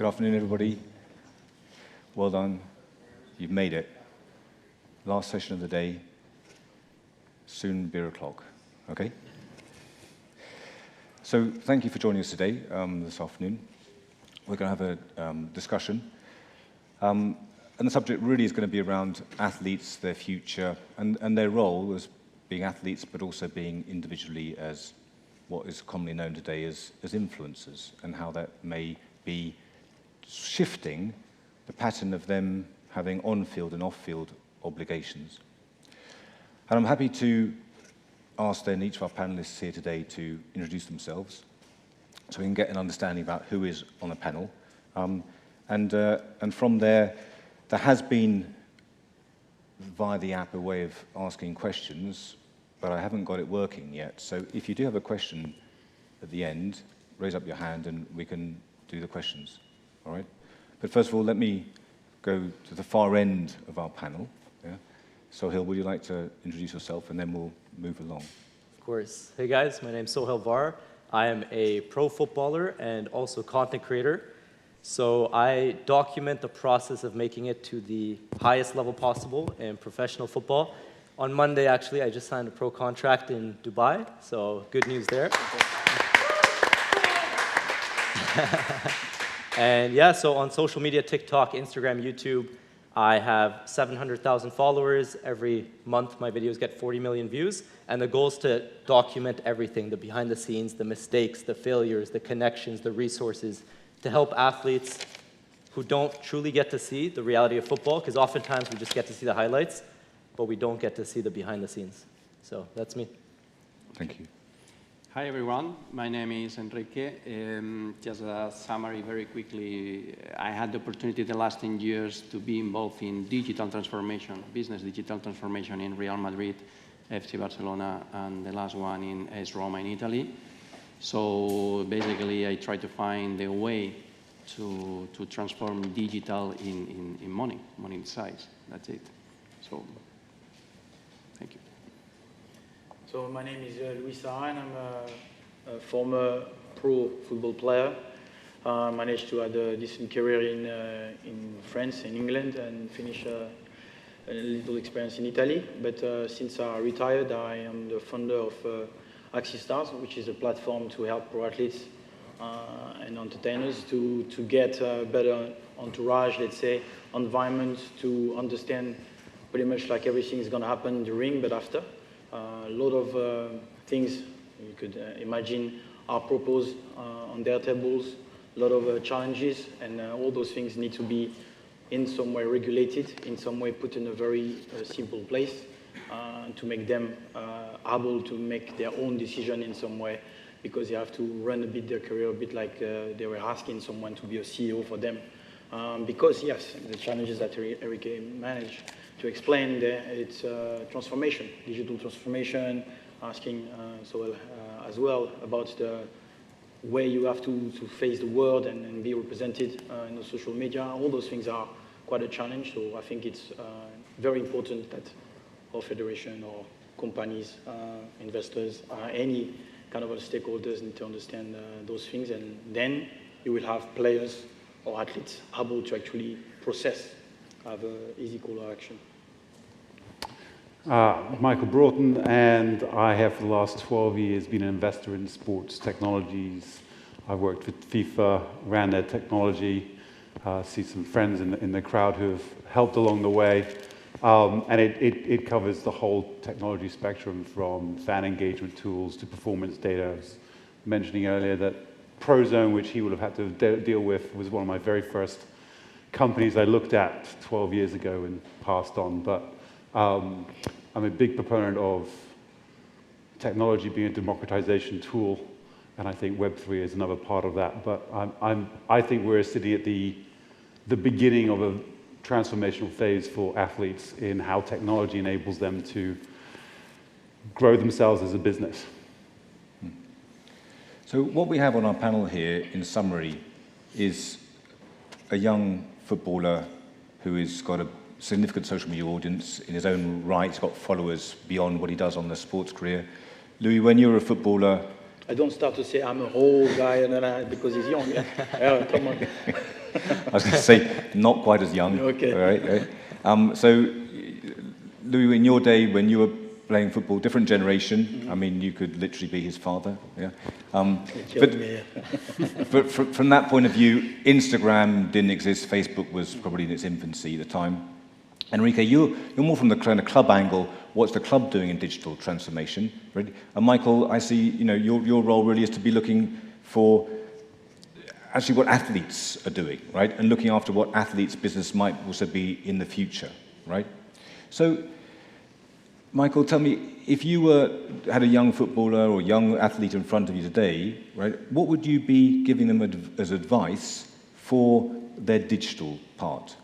Good afternoon, everybody. Well done. You've made it. Last session of the day, soon beer o'clock, okay? So thank you for joining us today, this afternoon. We're going to have a discussion. And the subject really is going to be around athletes, their future, and their role as being athletes, but also being individually as what is commonly known today as influencers, and how that may be shifting the pattern of them having on-field and off-field obligations. And I'm happy to ask then each of our panelists here today to introduce themselves so we can get an understanding about who is on the panel. And from there has been, via the app, a way of asking questions, but I haven't got it working yet. So if you do have a question at the end, raise up your hand and we can do the questions, all right? But first of all, let me go to the far end of our panel. Yeah? Soheil, would you like to introduce yourself, and then we'll move along? Of course. Hey guys, my name's Soheil. I am a pro footballer and also content creator. So I document the process of making it to the highest level possible in professional football. On Monday, actually, I just signed a pro contract in Dubai, so good news there. And yeah, so on social media, TikTok, Instagram, YouTube, I have 700,000 followers. Every month, my videos get 40 million views. And the goal is to document everything, the behind the scenes, the mistakes, the failures, the connections, the resources, to help athletes who don't truly get to see the reality of football, because oftentimes we just get to see the highlights, but we don't get to see the behind the scenes. So that's me. Thank you. Hi everyone, my name is Enrique. Just a summary very quickly, I had the opportunity the last 10 years to be involved in digital transformation, business digital transformation in Real Madrid, FC Barcelona, and the last one in AS Roma in Italy. So basically I try to find a way to transform digital in money in size, that's it. So, thank you. So my name is Luis and I'm a former pro football player. Managed to have a decent career in France and England and finish a little experience in Italy. But since I retired, I am the founder of Stars, which is a platform to help pro athletes and entertainers to get a better entourage, let's say, environment, to understand pretty much like everything is going to happen in the ring, but after. A lot of things you could imagine are proposed on their tables, a lot of challenges, and all those things need to be in some way regulated, in some way put in a very simple place to make them able to make their own decision in some way, because they have to run a bit their career, a bit like they were asking someone to be a CEO for them. Because yes, the challenges that Enrique managed to explain there, it's transformation, digital transformation, asking Soheil as well about the way you have to face the world and be represented in the social media. All those things are quite a challenge, so I think it's very important that our federation or companies, investors, any kind of stakeholders need to understand those things, and then you will have players or athletes able to actually process, have an easy call to action. Michael Broughton, and I have for the last 12 years been an investor in sports technologies. I've worked with FIFA, ran their technology, see some friends in the crowd who have helped along the way. And it covers the whole technology spectrum, from fan engagement tools to performance data. I was mentioning earlier that Prozone, which he would have had to deal with, was one of my very first companies I looked at 12 years ago and passed on. But I'm a big proponent of technology being a democratization tool, and I think Web3 is another part of that. But I think we're sitting at the beginning of a transformational phase for athletes in how technology enables them to grow themselves as a business. So what we have on our panel here, in summary, is a young footballer who has got a significant social media audience in his own right. He's got followers beyond what he does on the sports career. Louis, when you were a footballer... I don't start to say I'm a old guy because he's young. Come on. I was going to say, not quite as young. Okay. All right. So, Louis, in your day, when you were playing football, different generation. I mean, you could literally be his father. Yeah. But from that point of view, Instagram didn't exist. Facebook was probably in its infancy at the time. Enrique, you're more from the kind of club angle. What's the club doing in digital transformation? Right? And Michael, I see, your role really is to be looking for actually what athletes are doing, right? And looking after what athletes' business might also be in the future, right? So, Michael, tell me, if you had a young footballer or young athlete in front of you today, right, what would you be giving them as advice for their digital part?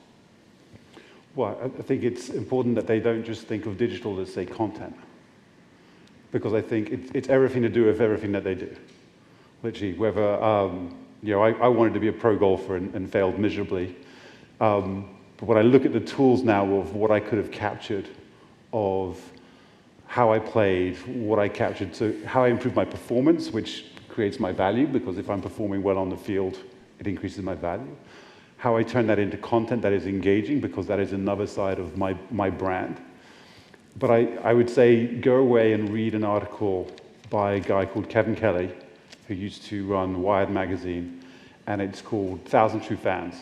Well, I think it's important that they don't just think of digital as, say, content. Because I think it's everything to do with everything that they do. Literally, whether, I wanted to be a pro golfer and failed miserably. But when I look at the tools now of what I could have captured, of how I played, what I captured, so how I improved my performance, which creates my value, because if I'm performing well on the field, it increases my value. How I turn that into content that is engaging, because that is another side of my brand. But I would say go away and read an article by a guy called Kevin Kelly, who used to run Wired magazine, and it's called 1,000 True Fans.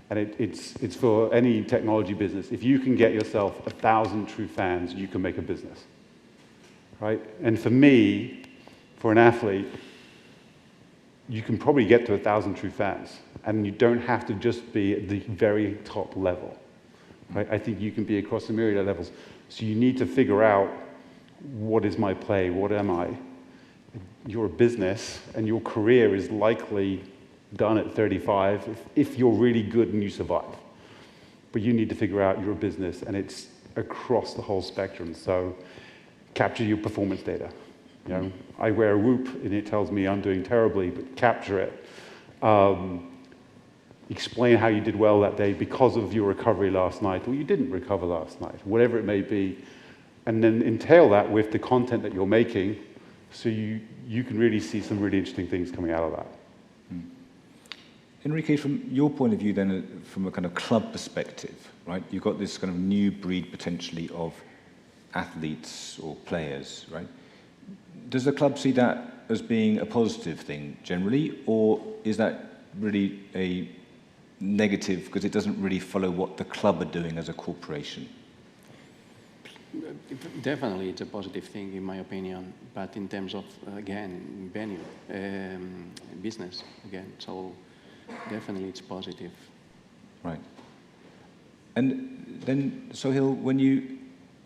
And it's for any technology business. If you can get yourself 1,000 true fans, you can make a business, right? And for me, for an athlete, you can probably get to 1,000 true fans, and you don't have to just be at the very top level, right? I think you can be across a myriad of levels. So you need to figure out, what is my play? What am I? You're a business, and your career is likely done at 35 if you're really good and you survive. But you need to figure out your business, and it's across the whole spectrum. So capture your performance data. I wear a Whoop, and it tells me I'm doing terribly, but capture it. Explain how you did well that day because of your recovery last night, or you didn't recover last night, whatever it may be. And then entail that with the content that you're making, so you can really see some really interesting things coming out of that. Enrique, from your point of view then, from a kind of club perspective, right? You've got this kind of new breed potentially of athletes or players, right? Does the club see that as being a positive thing generally, or is that really a negative because it doesn't really follow what the club are doing as a corporation? Definitely, it's a positive thing in my opinion, but in terms of, again, venue, business, again, so definitely it's positive. Right. And then, Soheil, when you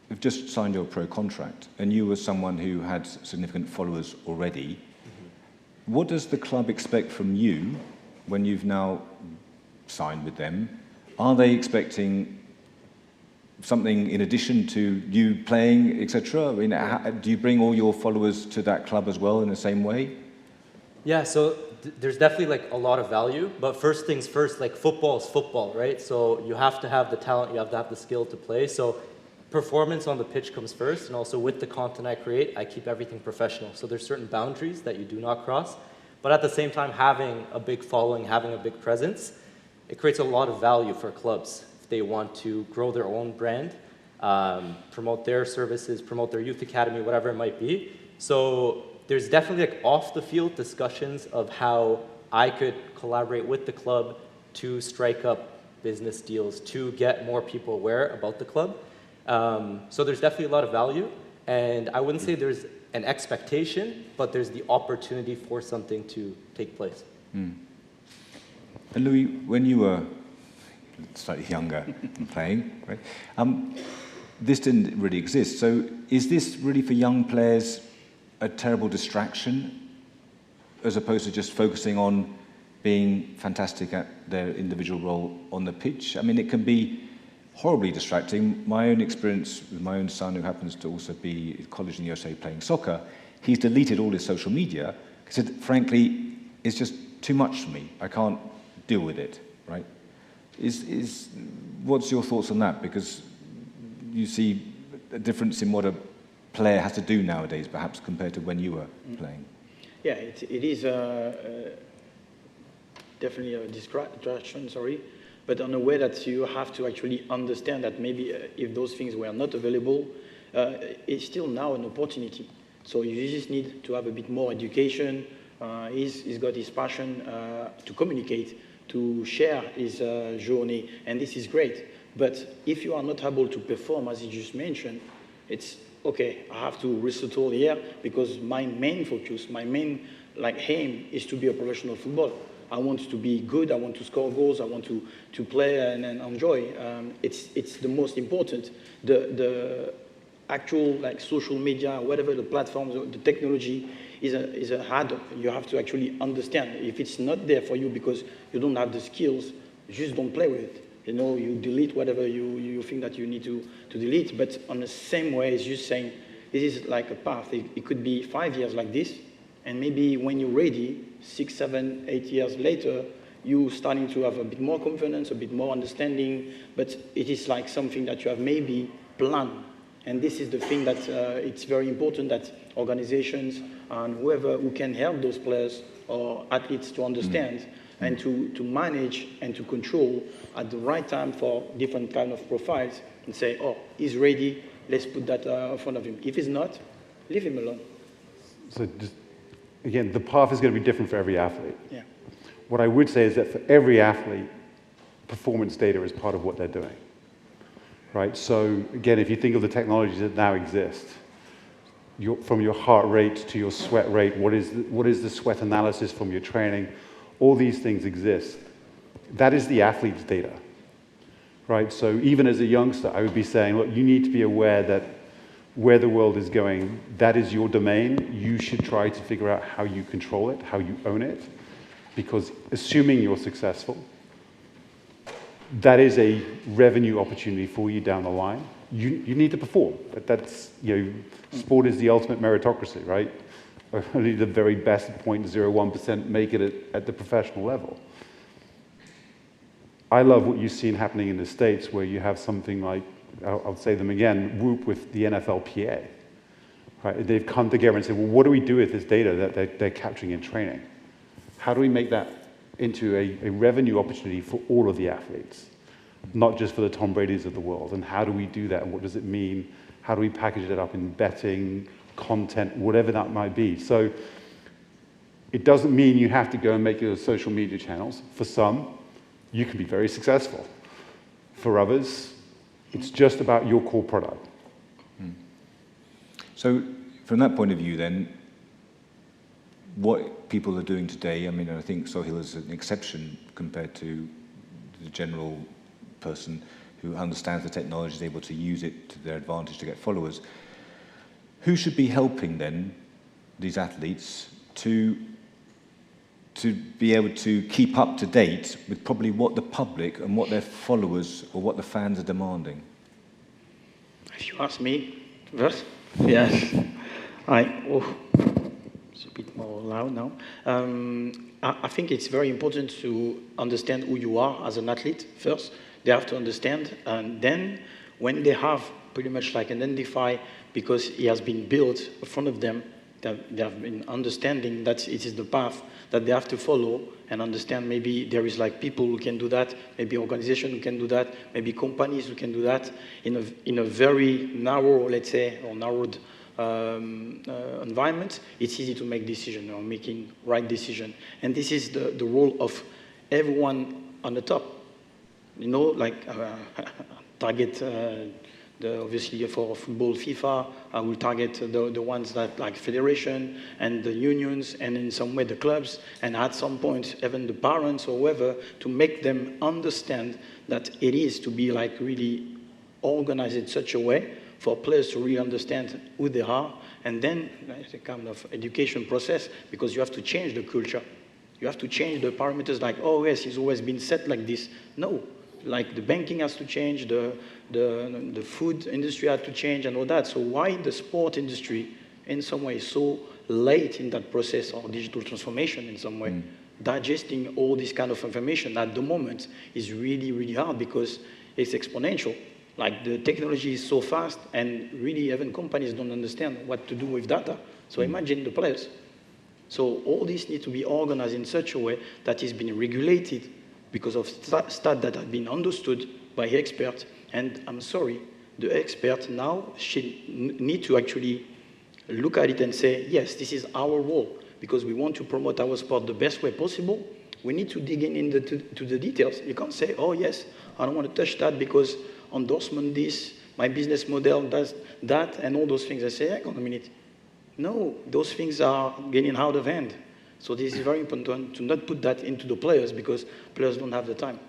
have just signed your pro contract, and you were someone who had significant followers already, what does the club expect from you when you've now signed with them? Are they expecting something in addition to you playing, etc.? I mean, do you bring all your followers to that club as well in the same way? Yeah, so there's definitely like a lot of value, but first things first, like football is football, right? So you have to have the talent, you have to have the skill to play. So performance on the pitch comes first, and also with the content I create, I keep everything professional. So there's certain boundaries that you do not cross, but at the same time, having a big following, having a big presence, it creates a lot of value for clubs if they want to grow their own brand, promote their services, promote their youth academy, whatever it might be. So there's definitely like off the field discussions of how I could collaborate with the club to strike up business deals, to get more people aware about the club. So there's definitely a lot of value, and I wouldn't say there's an expectation, but there's the opportunity for something to take place. Mm. And Louis, when you were slightly younger and playing, right, this didn't really exist. So is this really for young players a terrible distraction, as opposed to just focusing on being fantastic at their individual role on the pitch? I mean, it can be horribly distracting. My own experience with my own son, who happens to also be at college in the USA playing soccer, he's deleted all his social media because, frankly, it's just too much for me. I can't deal with it, right? What's your thoughts on that? Because you see a difference in what a player has to do nowadays, perhaps, compared to when you were playing. Yeah, it is definitely a distraction, sorry, but in a way that you have to actually understand that maybe if those things were not available, it's still now an opportunity. So you just need to have a bit more education. He's got his passion to communicate, to share his journey, and this is great. But if you are not able to perform, as you just mentioned, it's okay, I have to resettle here because my main focus, my main aim is to be a professional footballer. I want to be good, I want to score goals, I want to play and enjoy. It's the most important. The actual social media, whatever the platforms, the technology is a hurdle. You have to actually understand. If it's not there for you because you don't have the skills, just don't play with it. You delete whatever you think that you need to delete, but on the same way as you saying, this is like a path. It could be 5 years like this, and maybe when you're ready, 6, 7, 8 years later, you starting to have a bit more confidence, a bit more understanding, but it is like something that you have maybe planned. And this is the thing that it's very important that organizations and who can help those players or athletes to understand and to manage and to control at the right time for different kind of profiles and say, oh, he's ready, let's put that in front of him. If he's not, leave him alone. So just, again, the path is going to be different for every athlete. Yeah. What I would say is that for every athlete, performance data is part of what they're doing. Right? So again, if you think of the technologies that now exist, from your heart rate to your sweat rate, what is the sweat analysis from your training? All these things exist. That is the athlete's data, right? So even as a youngster, I would be saying, look, you need to be aware that where the world is going, that is your domain. You should try to figure out how you control it, how you own it, because assuming you're successful, that is a revenue opportunity for you down the line. You need to perform. That's, sport is the ultimate meritocracy, right? Only the very best 0.01% make it at the professional level. I love what you've seen happening in the States where you have something like, I'll say them again, Whoop with the NFLPA. Right? They've come together and said, well, what do we do with this data that they're capturing in training? How do we make that into a revenue opportunity for all of the athletes, not just for the Tom Bradys of the world? And how do we do that? And what does it mean? How do we package it up in betting, content, whatever that might be? So it doesn't mean you have to go and make your social media channels. For some, you can be very successful. For others, it's just about your core product. So from that point of view then, what people are doing today, I think Soheil is an exception compared to the general person who understands the technology, is able to use it to their advantage to get followers. Who should be helping then these athletes to be able to keep up to date with probably what the public and what their followers or what the fans are demanding? If you ask me first, yes. It's a bit more loud now. I think it's very important to understand who you are as an athlete first. They have to understand, and then when they have pretty much identify, because it has been built in front of them, that they have been understanding that it is the path that they have to follow and understand. Maybe there is people who can do that, maybe organizations who can do that, maybe companies who can do that in a very narrow, let's say, or narrowed environment. It's easy to make decisions or making right decision. And this is the role of everyone on the top. Target obviously for football, FIFA. I will target the ones that federation and the unions, and in some way the clubs, and at some point even the parents or whoever, to make them understand that it is to be really organized in such a way for players to really understand who they are, and then it's a kind of education process, because you have to change the culture. You have to change the parameters, oh yes, it's always been set like this. No. The banking has to change, the food industry had to change and all that. So why the sport industry in some way is so late in that process of digital transformation in some way? Digesting all this kind of information at the moment is really, really hard because it's exponential. The technology is so fast, and really even companies don't understand what to do with data. So imagine the players. So all this needs to be organized in such a way that it's been regulated because of stats that have been understood by experts. And I'm sorry, the experts now should need to actually look at it and say, yes, this is our role, because we want to promote our sport the best way possible. We need to dig to the details. You can't say, oh, yes, I don't want to touch that because endorsement this, my business model does that, and all those things. I say, hang on a minute. No, those things are getting out of hand. So this is very important to not put that into the players, because players don't have the time.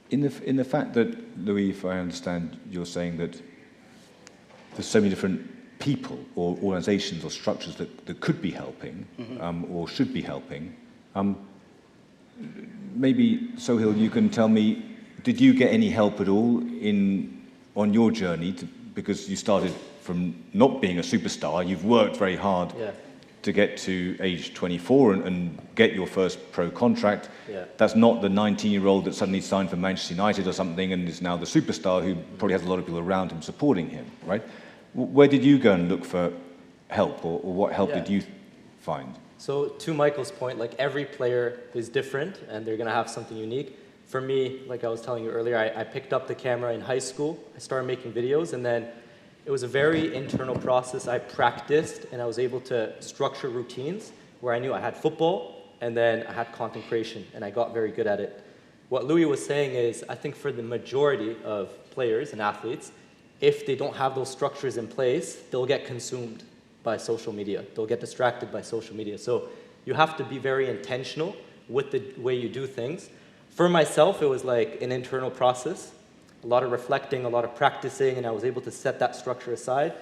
In the fact that, Louis, if I understand, you're saying that there's so many different people or organizations or structures that could be helping or should be helping, maybe, Soheil, you can tell me, did you get any help at all on your journey? Because you started from not being a superstar, you've worked very hard to get to age 24 and get your first pro contract. Yeah. That's not the 19-year-old that suddenly signed for Manchester United or something and is now the superstar who probably has a lot of people around him supporting him, right? Where did you go and look for help, or what help did you find? So to Michael's point, like every player is different and they're gonna have something unique. For me, like I was telling you earlier, I picked up the camera in high school, I started making videos, and then it was a very internal process. I practiced and I was able to structure routines where I knew I had football and then I had content creation, and I got very good at it. What Louis was saying is, I think for the majority of players and athletes, if they don't have those structures in place, they'll get consumed by social media. They'll get distracted by social media. So you have to be very intentional with the way you do things. For myself, it was like an internal process, a lot of reflecting, a lot of practicing, and I was able to set that structure aside.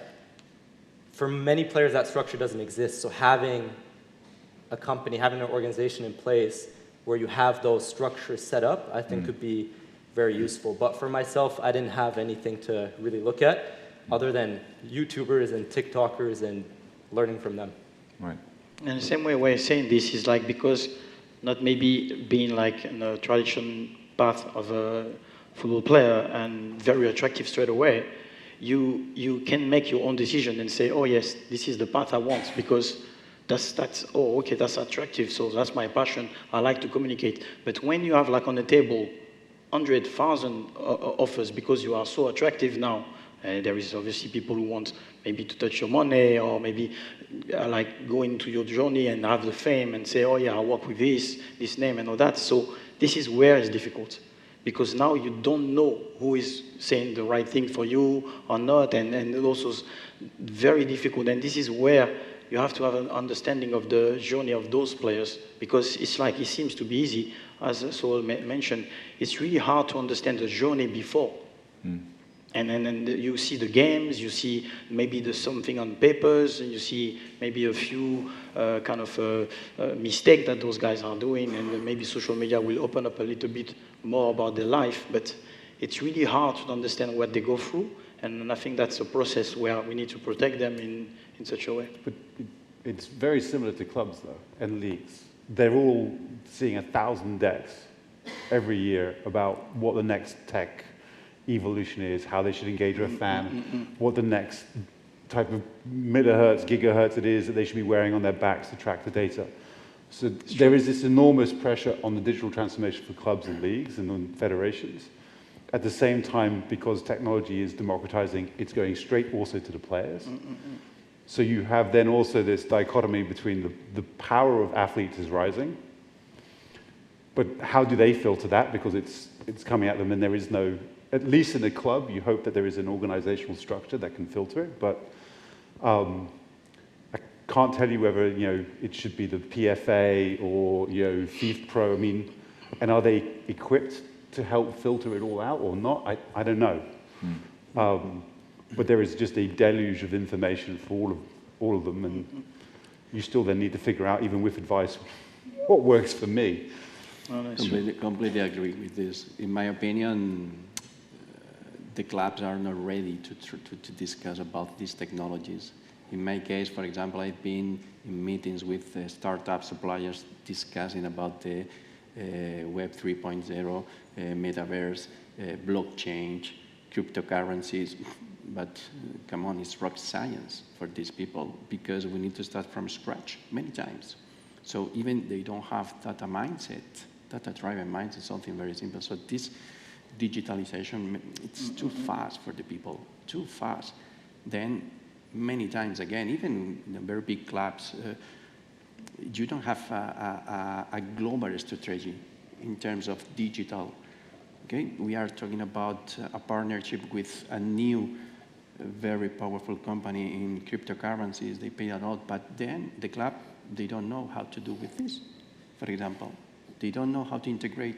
For many players, that structure doesn't exist. So having a company, having an organization in place where you have those structures set up, I think could be very useful. But for myself, I didn't have anything to really look at other than YouTubers and TikTokers and learning from them. Right. And the same way I'm saying this is like, because not maybe being like in a traditional path of a football player and very attractive straight away, you can make your own decision and say, oh yes, this is the path I want, because that's oh okay, that's attractive, so that's my passion, I like to communicate. But when you have like on the table 100,000 offers because you are so attractive now, there is obviously people who want maybe to touch your money, or maybe like go into your journey and have the fame and say, oh yeah, I work with this name and all that. So this is where it's difficult, because now you don't know who is saying the right thing for you or not, and it also is very difficult. And this is where you have to have an understanding of the journey of those players, because it's like, it seems to be easy, as Soheil mentioned, it's really hard to understand the journey before. And then you see the games, you see maybe there's something on papers, and you see maybe a few kind of mistakes that those guys are doing, and maybe social media will open up a little bit more about their life, but it's really hard to understand what they go through, and I think that's a process where we need to protect them in such a way. But it's very similar to clubs, though, and leagues. They're all seeing 1,000 decks every year about what the next tech evolution is, how they should engage with a fan, what the next type of millihertz, gigahertz it is that they should be wearing on their backs to track the data. So there is this enormous pressure on the digital transformation for clubs and leagues and on federations. At the same time, because technology is democratizing, it's going straight also to the players. So you have then also this dichotomy between the power of athletes is rising, but how do they filter that? Because it's coming at them, and there is no, at least in a club, you hope that there is an organizational structure that can filter it, but I can't tell you whether it should be the PFA or FIFA Pro. I mean, and are they equipped to help filter it all out or not? I don't know. But there is just a deluge of information for all of them, and you still then need to figure out, even with advice, what works for me. Completely agree with this. In my opinion, the clubs are not ready to discuss about these technologies. In my case, for example, I've been in meetings with startup suppliers discussing about the Web 3.0, metaverse, blockchain, cryptocurrencies. but come on, it's rocket science for these people because we need to start from scratch many times. So even they don't have data mindset, data-driven mindset, something very simple. So this digitalization, it's too fast for the people, too fast. Then many times again, even in the very big clubs, you don't have a global strategy in terms of digital. Okay, we are talking about a partnership with a new, very powerful company in cryptocurrencies. They pay a lot, but then the club, they don't know how to do with this. For example, they don't know how to integrate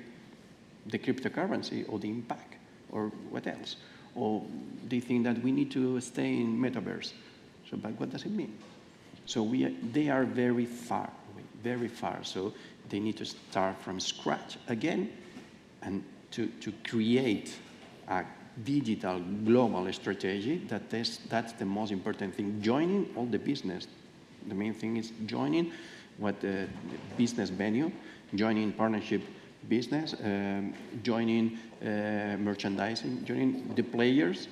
the cryptocurrency or the impact or what else. Or they think that we need to stay in metaverse. So, but what does it mean? So they are very far. So they need to start from scratch again and to create a digital global strategy. That's the most important thing. Joining all the business. The main thing is joining what the business venue, joining partnership business, joining merchandising, joining the players,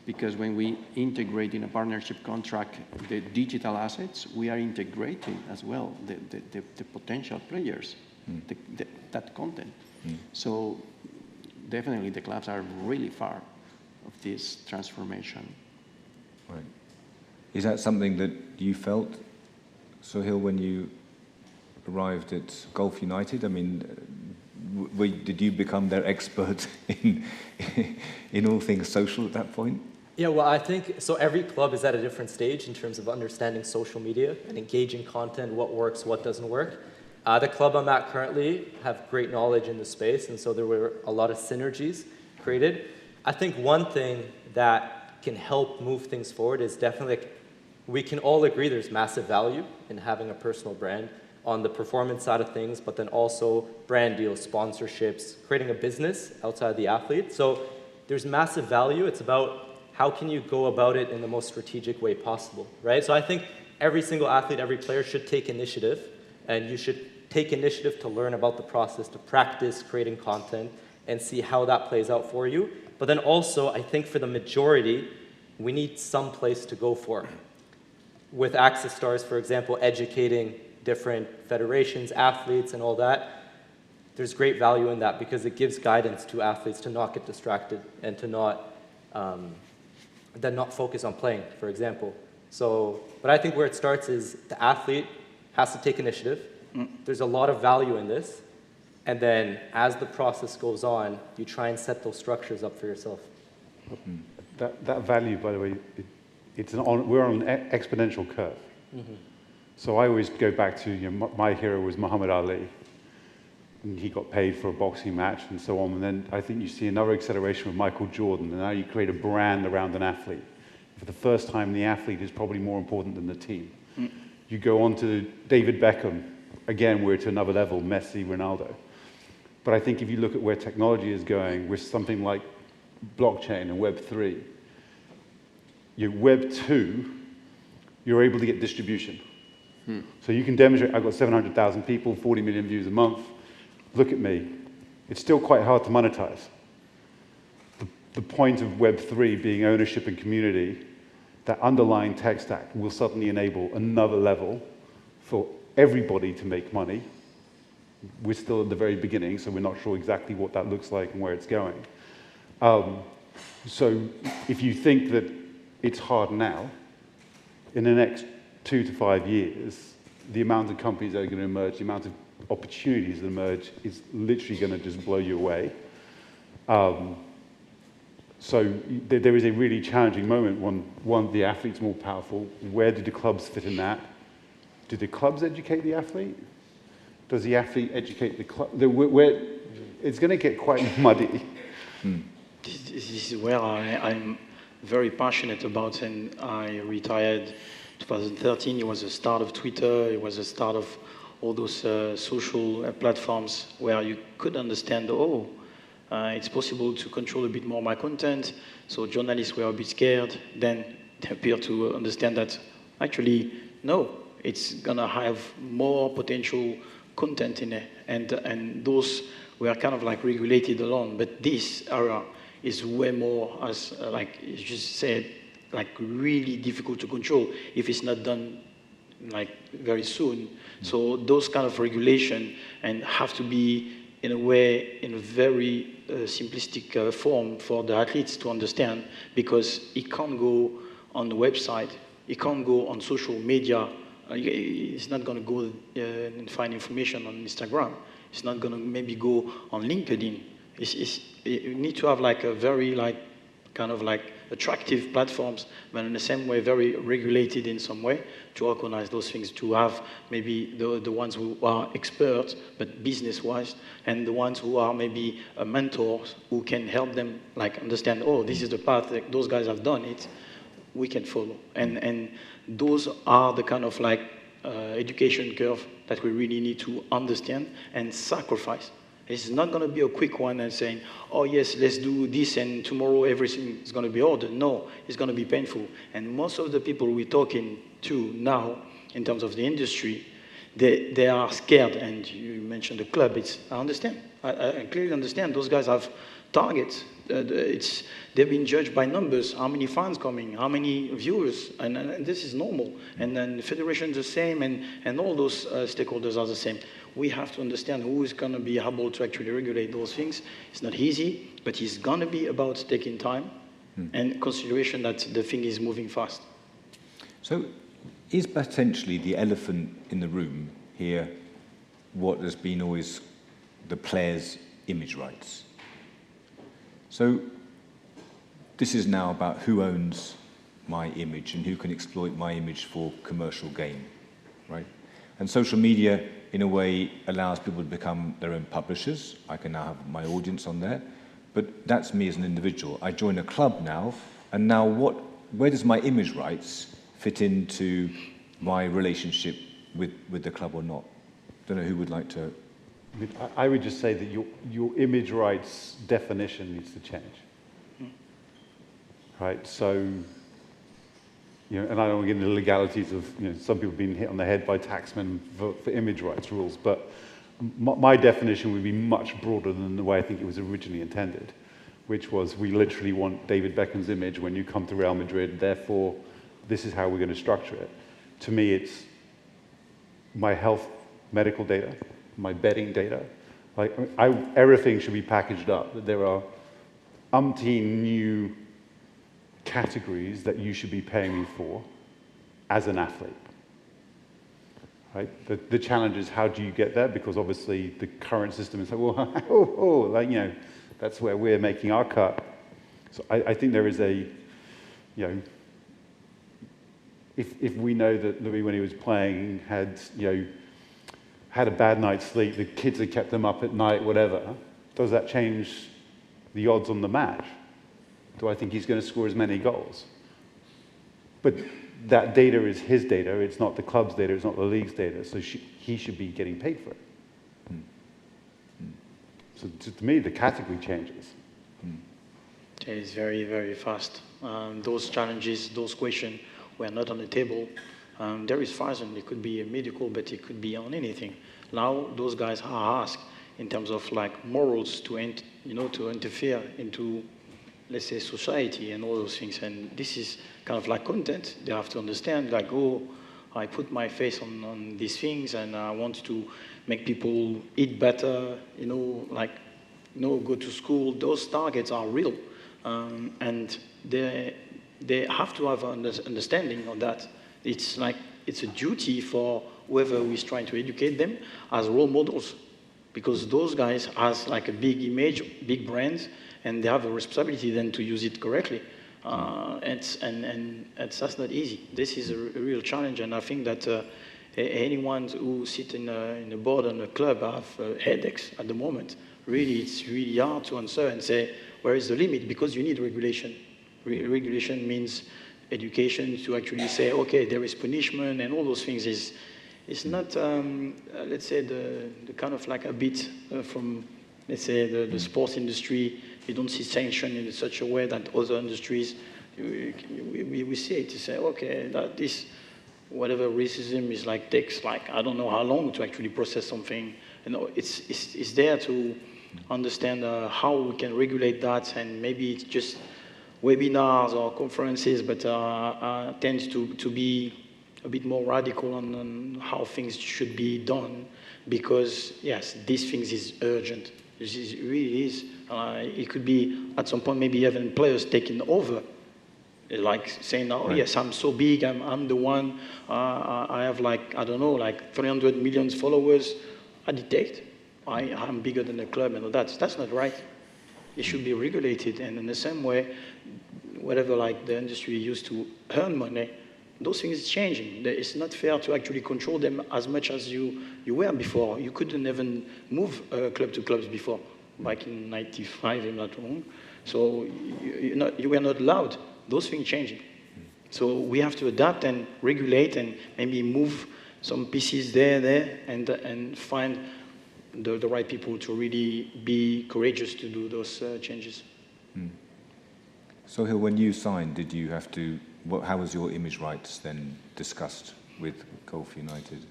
because when we integrate in a partnership contract the digital assets, we are integrating as well the potential players, that content. So definitely the clubs are really far of this transformation. Right. Is that something that you felt, Soheil, when you arrived at Golf United? I mean, did you become their expert in all things social at that point? Yeah, well, I think, so every club is at a different stage in terms of understanding social media and engaging content, what works, what doesn't work. The club I'm at currently have great knowledge in the space, and so there were a lot of synergies created. I think one thing that can help move things forward is definitely, we can all agree there's massive value in having a personal brand on the performance side of things, but then also brand deals, sponsorships, creating a business outside the athlete. So there's massive value. It's about how can you go about it in the most strategic way possible, right? So I think every single athlete, every player should take initiative, and you should take initiative to learn about the process, to practice creating content, and see how that plays out for you. But then also, I think for the majority, we need some place to go for. With Access Stars, for example, educating different federations, athletes, and all that, there's great value in that because it gives guidance to athletes to not get distracted and to not focus on playing, for example. So, but I think where it starts is the athlete has to take initiative. There's a lot of value in this. And then as the process goes on, you try and set those structures up for yourself. That value, by the way, we're on an exponential curve. So I always go back to, my hero was Muhammad Ali. And he got paid for a boxing match and so on. And then I think you see another acceleration with Michael Jordan. And now you create a brand around an athlete. For the first time, the athlete is probably more important than the team. You go on to David Beckham. Again, we're to another level, Messi, Ronaldo. But I think if you look at where technology is going with something like blockchain and Web3, your Web2, you're able to get distribution. So you can demonstrate, I've got 700,000 people, 40 million views a month. Look at me. It's still quite hard to monetize. The point of Web3 being ownership and community, that underlying tech stack will suddenly enable another level for everybody to make money. We're still at the very beginning, so we're not sure exactly what that looks like and where it's going. So if you think that it's hard now, in the next 2 to 5 years, the amount of companies that are going to emerge, the amount of opportunities that emerge is literally going to just blow you away. So there is a really challenging moment when, one, the athlete's more powerful. Where do the clubs fit in that? Do the clubs educate the athlete? Does the athlete educate the club? It's going to get quite muddy. This is where I'm very passionate about, and I retired 2013. It was the start of Twitter. It was the start of all those social platforms where you could understand, it's possible to control a bit more my content. So journalists were a bit scared. Then they appeared to understand that actually, no, it's gonna have more potential content in it. And those were kind of like regulated alone. But this area is way more, as like you just said, like really difficult to control if it's not done like very soon. So those kind of regulation and have to be in a way, in a very simplistic form for the athletes to understand, because it can't go on the website, it can't go on social media, it's not going to go and find information on Instagram, it's not going to maybe go on LinkedIn. You need to have like a very kind of like attractive platforms, but in the same way very regulated in some way to recognize those things, to have maybe the ones who are experts but business-wise, and the ones who are maybe mentors who can help them like understand, oh, this is the path that those guys have done it, we can follow. And those are the kind of like education curve that we really need to understand and sacrifice. It's not going to be a quick one and saying, oh, yes, let's do this, and tomorrow everything is going to be ordered. No, it's going to be painful. And most of the people we're talking to now, in terms of the industry, they are scared. And you mentioned the club. I understand. I clearly understand. Those guys have targets. They've been judged by numbers, how many fans coming, how many viewers, and this is normal. And then the federation is the same, and all those stakeholders are the same. We have to understand who is going to be able to actually regulate those things. It's not easy, but it's going to be about taking time and consideration that the thing is moving fast. So is potentially the elephant in the room here what has been always the players' image rights? So this is now about who owns my image and who can exploit my image for commercial gain, right? And social media, in a way, allows people to become their own publishers. I can now have my audience on there, but that's me as an individual. I join a club now, and now where does my image rights fit into my relationship with the club or not? Don't know who would like to. I would just say that your image rights definition needs to change. Right? So, and I don't want to get into the legalities of, some people being hit on the head by taxmen for image rights rules, but my definition would be much broader than the way I think it was originally intended, which was we literally want David Beckham's image when you come to Real Madrid, therefore this is how we're going to structure it. To me, it's my health, medical data, my betting data. Everything should be packaged up. There are umpteen new categories that you should be paying me for as an athlete. Right? The challenge is how do you get there? Because obviously the current system is like, well, that's where we're making our cut. So I think there is a, if we know that Louis, when he was playing, had a bad night's sleep, the kids had kept them up at night, whatever, does that change the odds on the match? Do I think he's going to score as many goals? But that data is his data, it's not the club's data, it's not the league's data, so he should be getting paid for it. So to me, the category changes. It is very, very fast. Those challenges, those questions were not on the table. There is fashion, it could be a medical, but it could be on anything. Now those guys are asked in terms of like morals to interfere into, let's say, society and all those things. And this is kind of like content. They have to understand, like, oh, I put my face on these things and I want to make people eat better, go to school. Those targets are real. And they have to have an understanding of that. It's like, it's a duty for whoever is trying to educate them as role models, because those guys has like a big image, big brands, and they have a responsibility then to use it correctly. That's not easy. This is a real challenge, and I think that anyone who sits in a board on a club have headaches at the moment. Really, it's really hard to answer and say, where is the limit? Because you need regulation. Regulation means education to actually say, okay, there is punishment and all those things. It's not, let's say, the kind of like a bit from, let's say, the sports industry. You don't see sanction in such a way that other industries, we see it to say, okay, that this, whatever racism is like, takes like, I don't know how long to actually process something. It's there to understand how we can regulate that, and maybe it's just webinars or conferences, but tends to be a bit more radical on how things should be done, because yes, these things is urgent. This is, it really is. It could be at some point maybe even players taking over, like saying, oh, right, yes, I'm so big, I'm the one, I have like, I don't know, like 300 million followers. I detect, I'm bigger than the club, and that's not right. It should be regulated, and in the same way, whatever like the industry used to earn money, those things are changing. It's not fair to actually control them as much as you were before. You couldn't even move club to clubs before, back in '95, if I'm not wrong. So you were not allowed. Those things changing. So we have to adapt and regulate and maybe move some pieces there, and find the right people to really be courageous to do those changes. Soheil, when you signed, did you have to, how was your image rights then discussed with Golf United?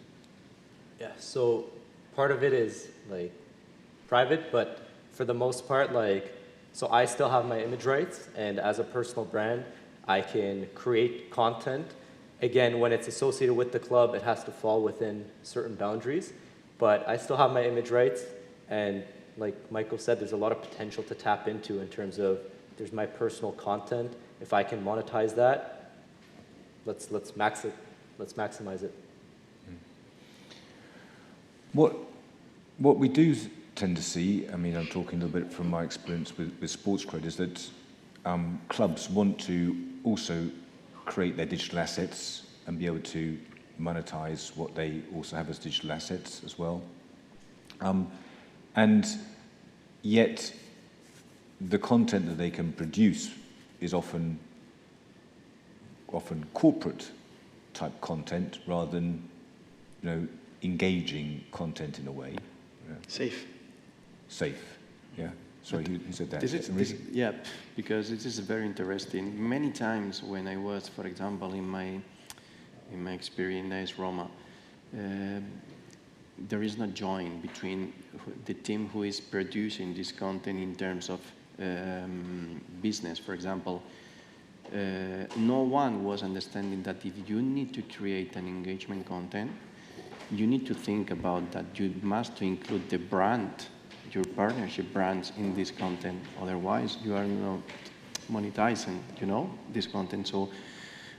Yeah, so part of it is like private, but for the most part, like, so I still have my image rights, and as a personal brand, I can create content. Again, when it's associated with the club, it has to fall within certain boundaries, but I still have my image rights, and like Michael said, there's a lot of potential to tap into in terms of, there's my personal content. If I can monetize that, let's maximize it. What we do tend to see, I mean, I'm talking a little bit from my experience with Sportskred, is that clubs want to also create their digital assets and be able to monetize what they also have as digital assets as well. And yet, the content that they can produce is often corporate type content rather than, engaging content in a way. Yeah. Safe, yeah. Sorry, who said that? Yeah, because this is very interesting. Many times when I was, for example, in my experience as Roma, there is no join between the team who is producing this content in terms of business. For example, no one was understanding that if you need to create an engagement content, you need to think about that you must include the brand, your partnership brands in this content. Otherwise, you are not monetizing, this content. So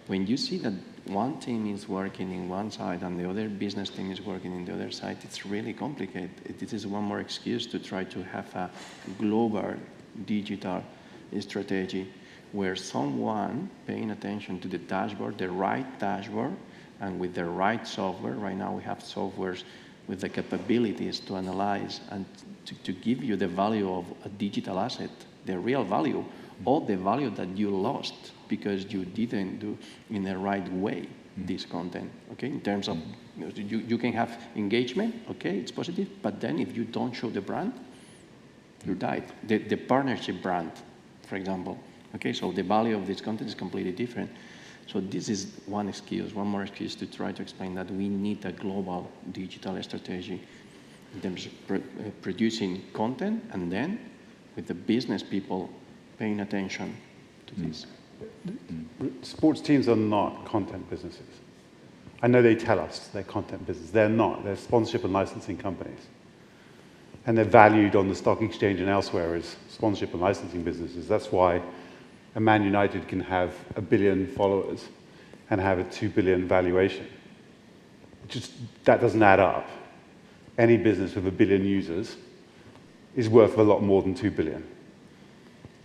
when you see that one team is working in one side and the other business team is working in the other side, it's really complicated. This is one more excuse to try to have a global digital strategy where someone paying attention to the dashboard, the right dashboard, and with the right software. Right now we have softwares with the capabilities to analyze and to give you the value of a digital asset, the real value, or the value that you lost because you didn't do in the right way this content, okay? In terms of, you can have engagement, okay, it's positive, but then if you don't show the brand, you died. The partnership brand, for example, okay, so the value of this content is completely different. So this is one more excuse to try to explain that we need a global digital strategy in terms of producing content, and then with the business people paying attention to this. Sports teams are not content businesses. I know they tell us they're content businesses. They're not. They're sponsorship and licensing companies. And they're valued on the stock exchange and elsewhere as sponsorship and licensing businesses. That's why a Man United can have 1 billion followers and have a 2 billion valuation. That doesn't add up. Any business with 1 billion users is worth a lot more than 2 billion.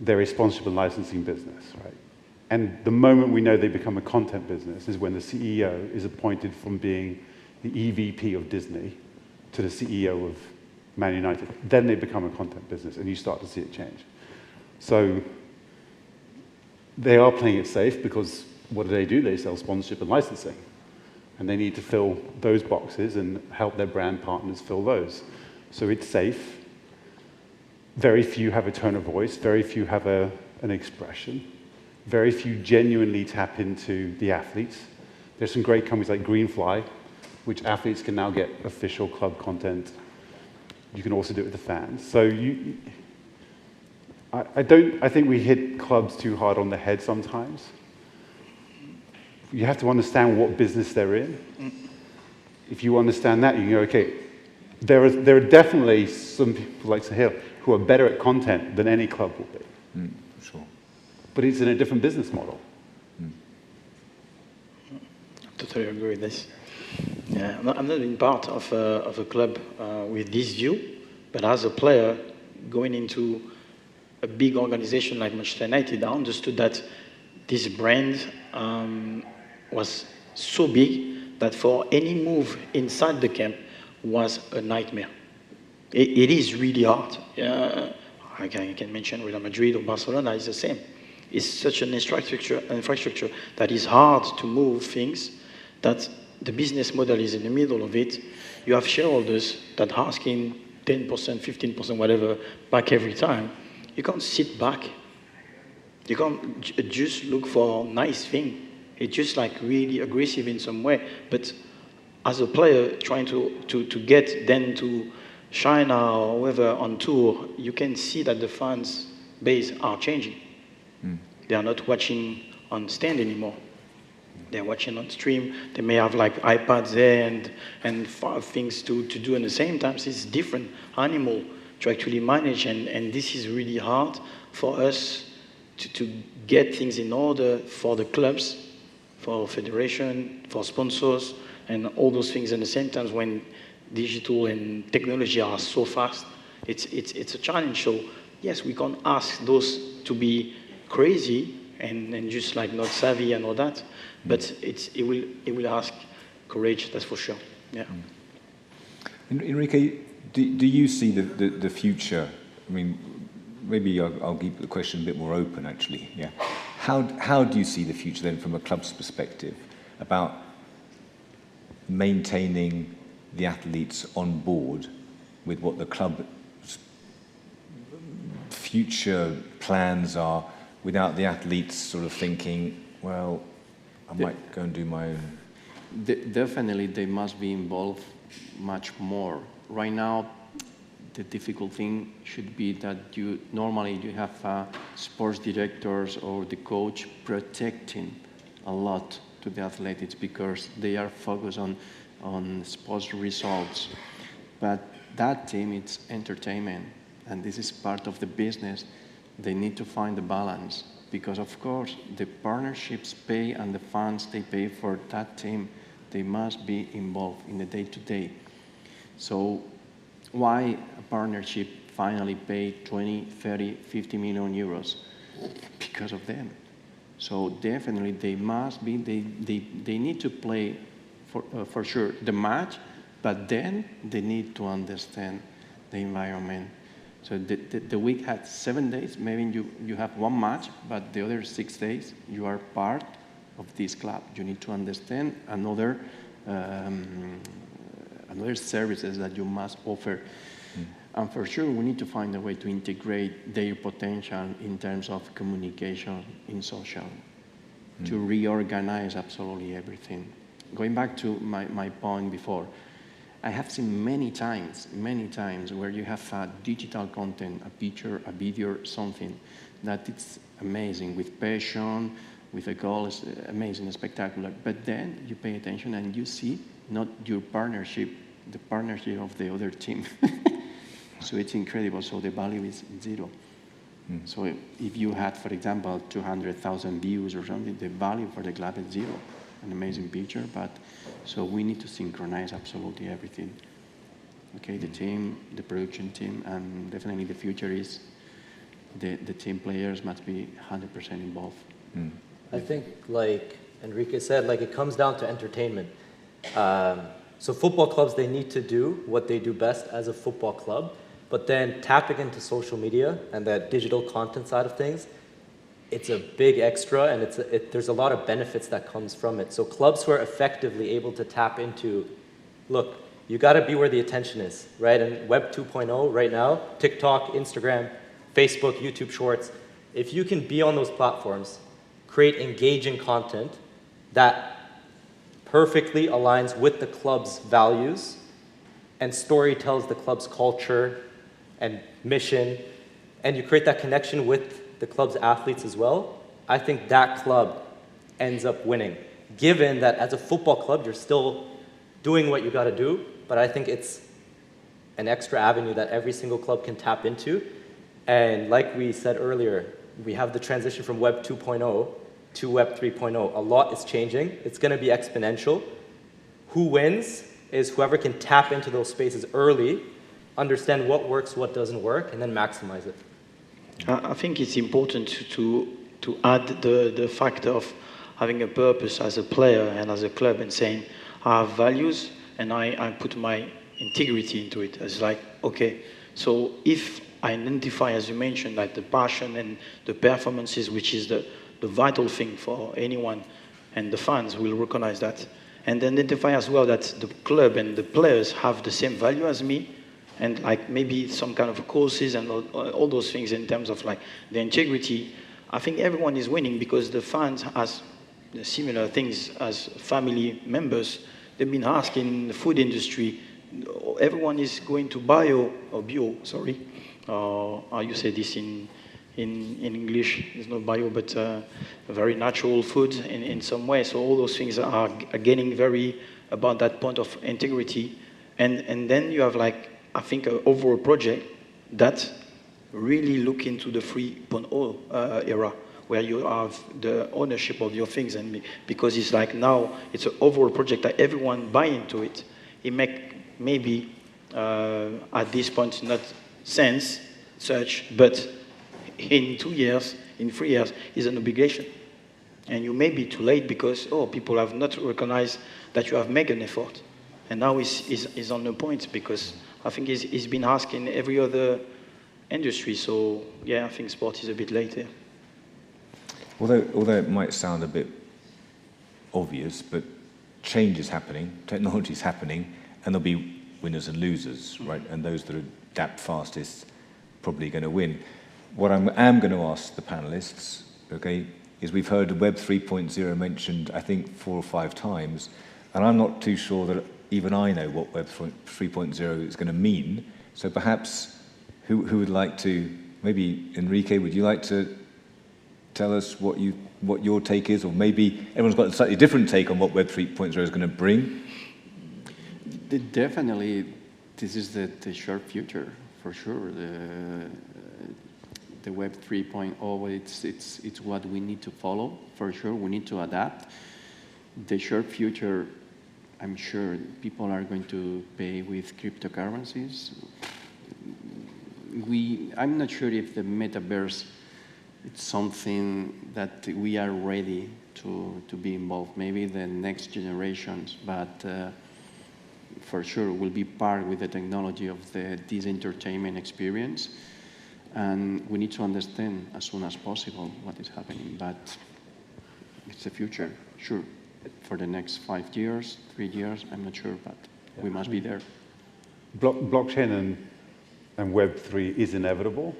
They're a sponsorship and licensing business, right? And the moment we know they become a content business is when the CEO is appointed from being the EVP of Disney to the CEO of Man United. Then they become a content business, and you start to see it change. So they are playing it safe because what do? They sell sponsorship and licensing. And they need to fill those boxes and help their brand partners fill those. So it's safe. Very few have a tone of voice. Very few have an expression. Very few genuinely tap into the athletes. There's some great companies like Greenfly, which athletes can now get official club content. You can also do it with the fans. So I think we hit clubs too hard on the head sometimes. You have to understand what business they're in. If you understand that, you go, okay, there are definitely some people like Soheil who are better at content than any club will be. For sure. But it's in a different business model. Totally agree with this. Yeah, I'm not in part of a club with this view, but as a player going into a big organization like Manchester United, I understood that this brand was so big that for any move inside the camp was a nightmare. It is really hard. I can mention Real Madrid or Barcelona, it's the same. It's such an infrastructure that is hard to move things, that the business model is in the middle of it. You have shareholders that are asking 10%, 15%, whatever, back every time. You can't sit back. You can't just look for nice thing. It's just like really aggressive in some way. But as a player trying to get then to China or wherever on tour, you can see that the fans base are changing. They are not watching on stand anymore. They're watching on stream. They may have like iPads there and things to do at the same time. So it's different animal to actually manage, and this is really hard for us to get things in order for the clubs, for federation, for sponsors, and all those things at the same time when digital and technology are so fast. It's a challenge. So yes, we can't ask those to be crazy and just like not savvy and all that, but it will ask courage, that's for sure. Yeah. Enrique, do you see the future? I mean, maybe I'll keep the question a bit more open, actually. Yeah. How do you see the future then from a club's perspective about maintaining the athletes on board with what the club's future plans are, without the athletes sort of thinking, well, I might go and do my own? Definitely, they must be involved much more. Right now, the difficult thing should be that normally you have sports directors or the coach protecting a lot to the athletes because they are focused on sports results. But that team, it's entertainment, and this is part of the business. They need to find the balance because, of course, the partnerships pay and the funds they pay for that team, they must be involved in the day-to-day. So why a partnership finally paid 20, 30, 50 million euros? Because of them. So definitely they must be, they need to play for sure the match, but then they need to understand the environment. So the week had 7 days, maybe you have one match, but the other 6 days you are part of this club. You need to understand another services that you must offer. And for sure, we need to find a way to integrate their potential in terms of communication in social, to reorganize absolutely everything. Going back to my point before, I have seen many times where you have digital content, a picture, a video, something that it's amazing with passion, with a goal, it's amazing, spectacular. But then you pay attention and you see not your partnership, the partnership of the other team. So it's incredible. So the value is zero. So if you had, for example, 200,000 views or something, the value for the club is zero. An amazing picture, but so we need to synchronize absolutely everything. Okay, the team, the production team, and definitely the future is the team players must be 100% involved. I think, like Enrique said, like it comes down to entertainment. So football clubs, they need to do what they do best as a football club, but then tapping into social media and that digital content side of things, it's a big extra, and there's a lot of benefits that comes from it. So clubs who are effectively able to tap into, look, you got to be where the attention is, right? And Web 2.0 right now, TikTok, Instagram, Facebook, YouTube Shorts, if you can be on those platforms, create engaging content that perfectly aligns with the club's values and story tells the club's culture and mission, and you create that connection with the club's athletes as well, I think that club ends up winning. Given that as a football club, you're still doing what you got to do, but I think it's an extra avenue that every single club can tap into. And like we said earlier, we have the transition from Web 2.0 to Web 3.0. A lot is changing. It's going to be exponential. Who wins is whoever can tap into those spaces early, understand what works, what doesn't work, and then maximize it. I think it's important to add the fact of having a purpose as a player and as a club and saying, I have values and I put my integrity into it. It's like, okay, so if I identify, as you mentioned, like the passion and the performances, which is the vital thing for anyone, and the fans will recognize that, and identify as well that the club and the players have the same value as me, and like maybe some kind of courses and all those things in terms of like the integrity, I think everyone is winning because the fans has similar things as family members. They've been asking the food industry, everyone is going to bio, how you say this in English, it's not bio, but very natural food in some way. So all those things are getting very about that point of integrity. And then you have like, I think, an overall project that really look into the 3.0 era, where you have the ownership of your things, and because it's like now it's an overall project that everyone buy into it. It make maybe at this point not sense such, but in 2 years, in 3 years, is an obligation. And you may be too late because people have not recognized that you have made an effort. And now is on the point because I think he's been asking every other industry. So yeah, I think sport is a bit late here. Although it might sound a bit obvious, but change is happening, technology is happening, and there'll be winners and losers, right? And those that adapt fastest probably going to win. What I am going to ask the panelists, okay, is we've heard Web 3.0 mentioned, I think, 4 or 5 times, and I'm not too sure that even I know what Web 3.0 is going to mean. So perhaps who would like to, maybe Enrique, would you like to tell us what your take is, or maybe everyone's got a slightly different take on what Web 3.0 is going to bring? Definitely, this is the short future, for sure. The Web 3.0, it's what we need to follow, for sure. We need to adapt. The short future, I'm sure people are going to pay with cryptocurrencies. I'm not sure if the metaverse, it's something that we are ready to be involved. Maybe the next generations, but for sure will be part with the technology of this entertainment experience. And we need to understand as soon as possible what is happening, but it's the future, sure. For the next 5 years, 3 years, I'm not sure, but we must be there. Blockchain and Web3 is inevitable,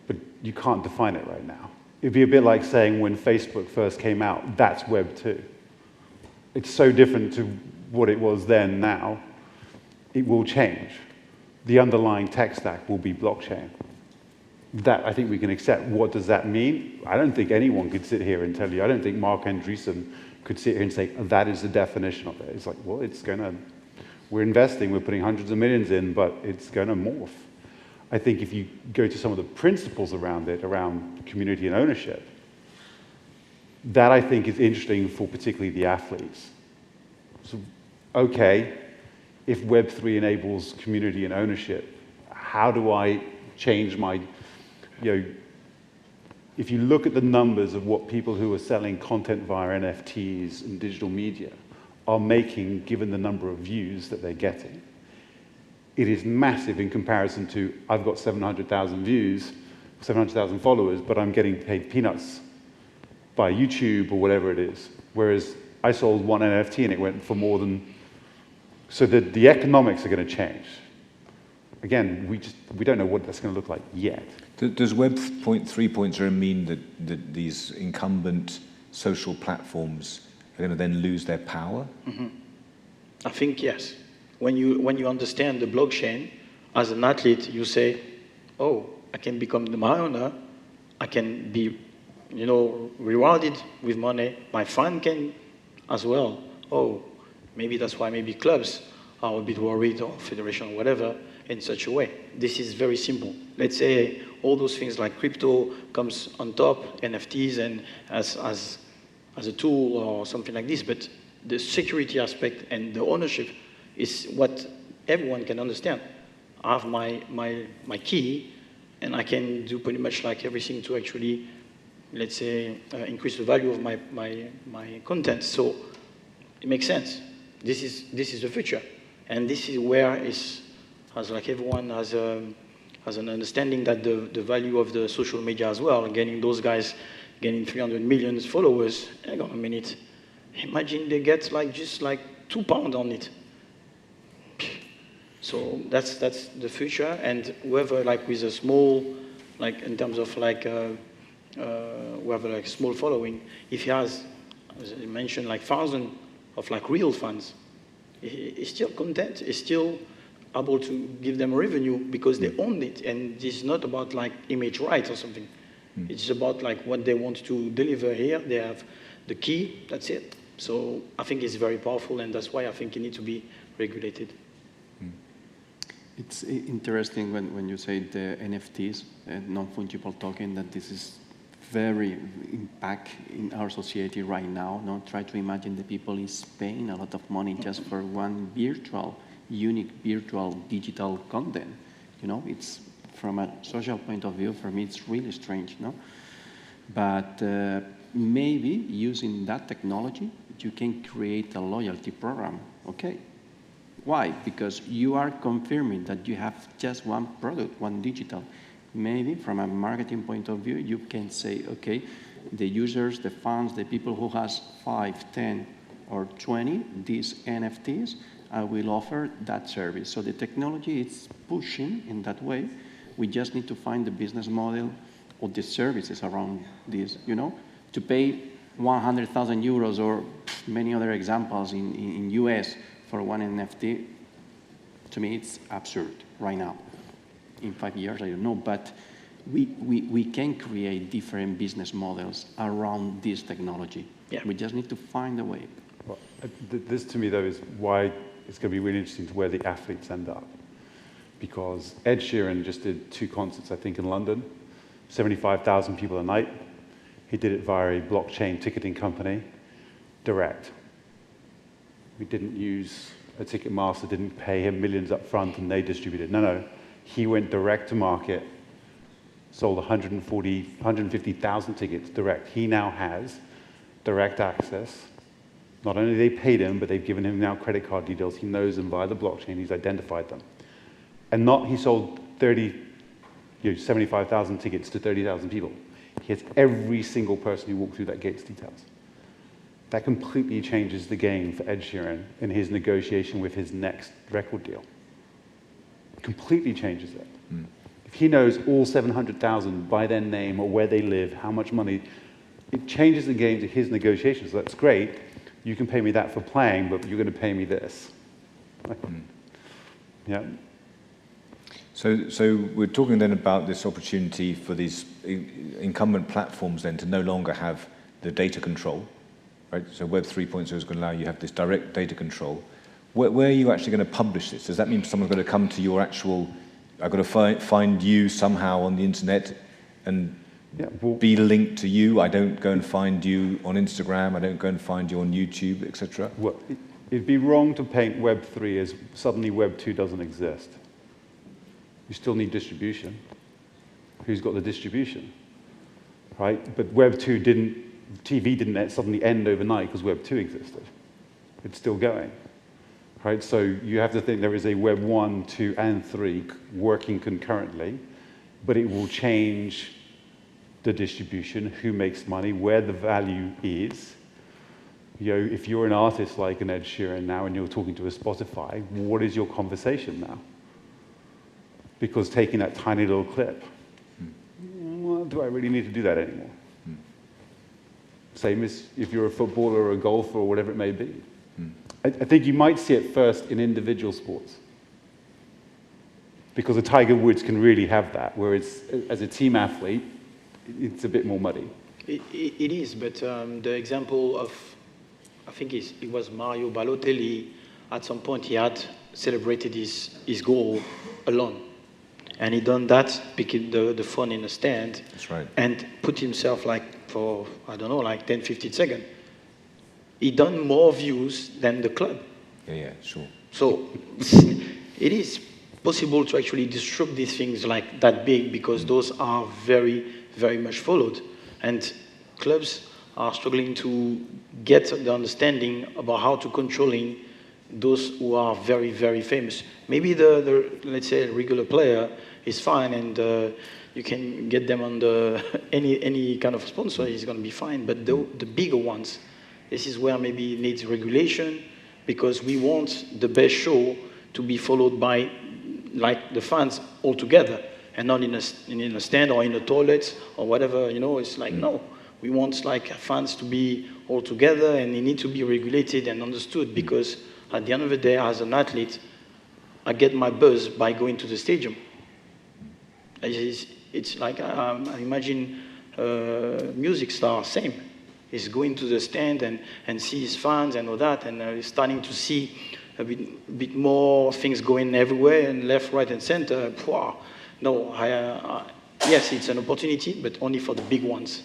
but you can't define it right now. It'd be a bit like saying when Facebook first came out, that's Web2. It's so different to what it was then, now. It will change. The underlying tech stack will be blockchain. That I think we can accept. What does that mean? I don't think anyone could sit here and tell you. I don't think Mark Andreessen could sit here and say, that is the definition of it. It's like, well, it's going to, we're investing, we're putting hundreds of millions in, but it's going to morph. I think if you go to some of the principles around it, around community and ownership, that I think is interesting for particularly the athletes. So, okay, if Web3 enables community and ownership, how do I change my, if you look at the numbers of what people who are selling content via NFTs and digital media are making, given the number of views that they're getting, it is massive in comparison to, I've got 700,000 views, 700,000 followers, but I'm getting paid peanuts by YouTube or whatever it is. Whereas I sold one NFT and it went for more than, so the economics are going to change. Again, we don't know what that's going to look like yet. Does Web 3.0 mean that these incumbent social platforms are going to then lose their power? Mm-hmm. I think yes. When you understand the blockchain, as an athlete, you say, oh, I can become my owner, I can be, you know, rewarded with money. My fan can as well. Oh, maybe that's why maybe clubs are a bit worried, or federation, or whatever, in such a way. This is very simple. Let's say all those things like crypto comes on top, NFTs, and as a tool or something like this, but the security aspect and the ownership is what everyone can understand. I have my key, and I can do pretty much like everything to actually, let's say, increase the value of my content. So it makes sense. This is the future, and this is where as like everyone has an understanding that the value of the social media as well, getting those guys getting 300 million followers. Hang on a minute. Imagine they get like just like £2 on it. So that's the future, and whoever like with a small, like in terms of like whoever like small following, if he has, as I mentioned, like thousands of like real fans, he's still content. He's still able to give them revenue because they own it, and this is not about like image rights or something. It's about like what they want to deliver here. They have the key. That's it. So I think it's very powerful, and that's why I think it needs to be regulated. It's interesting when you say the NFTs, non-fungible token, that this is very impact in our society right now. No? Try to imagine the people is paying a lot of money just for one unique virtual digital content. You know, it's from a social point of view, for me, it's really strange, no? But maybe using that technology, you can create a loyalty program, okay? Why? Because you are confirming that you have just one product, one digital. Maybe from a marketing point of view, you can say, okay, the users, the fans, the people who has 5, 10, or 20, these NFTs, I will offer that service. So the technology is pushing in that way. We just need to find the business model or the services around this, you know, to pay 100,000 euros or many other examples in US for one NFT, to me, it's absurd right now. In 5 years, I don't know, but we can create different business models around this technology. Yeah. We just need to find a way. Well, this, to me, though, is why it's going to be really interesting to where the athletes end up. Because Ed Sheeran just did 2 concerts, I think, in London, 75,000 people a night. He did it via a blockchain ticketing company, direct. We didn't use a ticket master, didn't pay him millions up front and they distributed. No. He went direct to market, sold 150,000 tickets direct. He now has direct access. Not only they paid him, but they've given him now credit card details. He knows them via the blockchain. He's identified them. And not he sold 75,000 tickets to 30,000 people. He has every single person who walked through that gate's details. That completely changes the game for Ed Sheeran in his negotiation with his next record deal. Completely changes it. If he knows all 700,000 by their name or where they live, how much money, it changes the game to his negotiations. So that's great. You can pay me that for playing, but you're going to pay me this. Yeah. So we're talking then about this opportunity for these incumbent platforms then to no longer have the data control, right? So Web 3.0 is going to allow you to have this direct data control. Where are you actually going to publish this? Does that mean someone's going to come to your actual, I've got to find you somehow on the internet and be linked to you? I don't go and find you on Instagram, I don't go and find you on YouTube, etc.? Well, it'd be wrong to paint Web 3 as suddenly Web 2 doesn't exist. You still need distribution. Who's got the distribution, right? But Web 2 TV didn't suddenly end overnight because Web 2 existed. It's still going, right? So you have to think there is a Web 1, 2, and 3 working concurrently, but it will change the distribution, who makes money, where the value is. You know, if you're an artist like an Ed Sheeran now and you're talking to a Spotify, what is your conversation now? Because taking that tiny little clip, well, do I really need to do that anymore? Same as if you're a footballer or a golfer or whatever it may be. I think you might see it first in individual sports. Because a Tiger Woods can really have that, whereas as a team athlete, it's a bit more muddy. It is, but the example of, I think it was Mario Balotelli, at some point he had celebrated his goal alone. And he done that, picking the phone in the stand. That's right. And put himself like for, I don't know, like 10, 15 seconds. He done more views than the club. Yeah, sure. So it is possible to actually disrupt these things like that big because those are very, very much followed. And clubs are struggling to get the understanding about how to controlling those who are very, very famous. Maybe the let's say, regular player is fine and you can get them on the any kind of sponsor is going to be fine. But the bigger ones, this is where maybe it needs regulation because we want the best show to be followed by like the fans all together and not in a stand or in a toilet or whatever, you know, it's like, no. We want like fans to be all together and they need to be regulated and understood because at the end of the day, as an athlete, I get my buzz by going to the stadium. It's like, I imagine music star, same. He's going to the stand and see his fans and all that, and he's starting to see a bit more things going everywhere and left, right, and center. No, yes, it's an opportunity, but only for the big ones.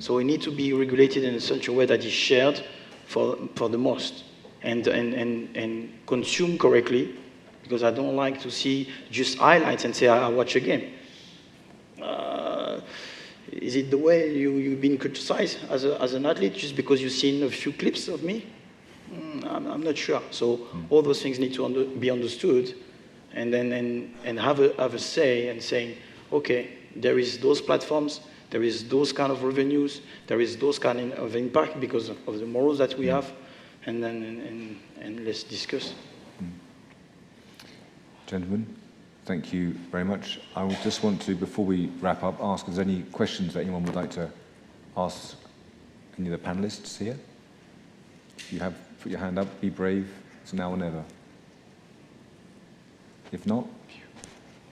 So it needs to be regulated in such a way that is shared for the most and consumed correctly, because I don't like to see just highlights and say, I watch a game. Is it the way you've been criticized as an athlete just because you've seen a few clips of me? I'm not sure. So all those things need to be understood and then have a say and saying, okay, there is those platforms, there is those kind of revenues, there is those kind of impact because of the morals that we have, and then let's discuss. Gentlemen, thank you very much. I would just want to, before we wrap up, ask if there's any questions that anyone would like to ask any of the panelists here. If you have, put your hand up, be brave, it's now or never. If not,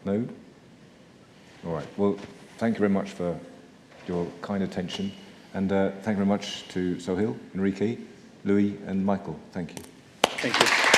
no? All right, well, thank you very much for your kind attention, and thank you very much to Soheil, Enrique, Louis, and Michael. Thank you. Thank you.